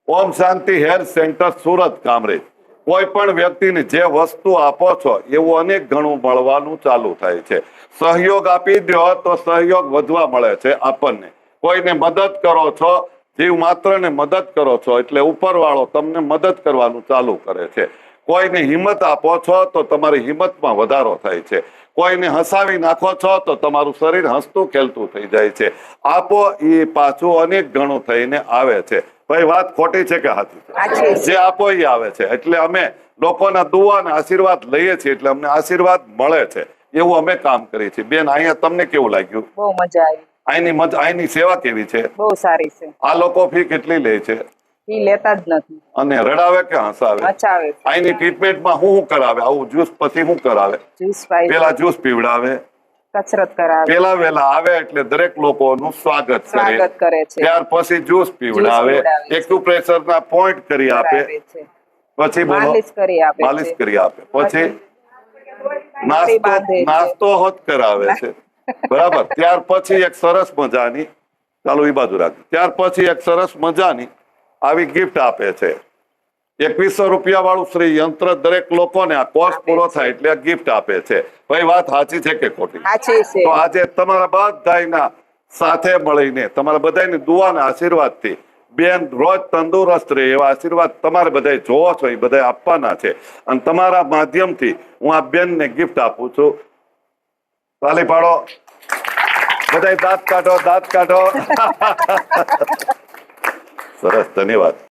ઓમ શાંતિ hair centre Surat Kamrej કોઈ પણ વ્યક્તિને જે વસ્તુ આપો છો એવું અનેક ગણું મળવાનું ચાલુ થાય છે। સહયોગ આપી દો તો સહયોગ વધવા મળે છે આપણને। કોઈને મદદ કરો છો, જીવ માત્ર ને મદદ કરો છો એટલે ઉપરવાળો તમને મદદ કરવાનું ચાલુ કરે છે। કોઈને હિંમત આપો છો તો તમારી હિંમતમાં વધારો થાય છે। કોઈને હસાવી નાખો છો તો તમારું શરીર હસતું ખેલતું થઈ જાય છે। આપો એ પાછું અનેક ગણું થઈને આવે છે। ભાઈ વાત ખોટી છે કે સાચી છે? જે આપો એ આવે છે। એટલે અમે લોકોના દુઆ અને આશીર્વાદ લઈએ છીએ એટલે અમને આશીર્વાદ મળે છે એવું અમે કામ કરીએ છીએ। બેન, અહીંયા તમને કેવું લાગ્યું? બહુ મજા આવી। અહીંની સેવા કેવી છે? બહુ સારી છે। આ લોકો ફી કેટલી લે છે? ઈ લેતા જ નથી। અને રડાવે કે હસાવે? હસાવે। અહીંની ટ્રીટમેન્ટમાં શું કરાવે? આવું જ્યુસ પછી શું કરાવે? જ્યુસ પાઈ, પેલા જ્યુસ પીવડાવે, કસરત કરાવે, પેલા વેલા આવે એટલે દરેક લોકોનું સ્વાગત કરે છે। ત્યાર પછી જ્યુસ પીવડાવે, એક્યુપ્રેશરના પોઈન્ટ કરી આપે, પછી માલિશ કરી આપે, માલિશ કરી આપે, પછી નળી બાંધે છે। નાસ્તો હોત કરાવે છે, બરાબર। ત્યાર પછી એક સરસ મજાની, ચાલો એ બાજુ રાખ, ત્યાર પછી એક સરસ મજાની આવી ગિફ્ટ આપે છે। 2100 રૂપિયા વાળું શ્રી યંત્ર દરેક લોકોને આ કોર્સ પૂરો થાય એટલે ગિફ્ટ આપે છે। ભાઈ વાત સાચી છે કે ખોટી? સાચી છે। તો આજે તમારા બધાના સાથે મળીને તમારા બધાની દુઆના આશીર્વાદથી બેન રોજ તંદુરસ્ત રહે એવા આશીર્વાદ તમારે બધા જોવો છો એ બધા આપવાના છે। અને તમારા માધ્યમથી હું આ બેનને ગિફ્ટ આપું છું। તાલી પાડો, બધા દાંત કાઢો, દાંત કાઢો। સરસ, ધન્યવાદ।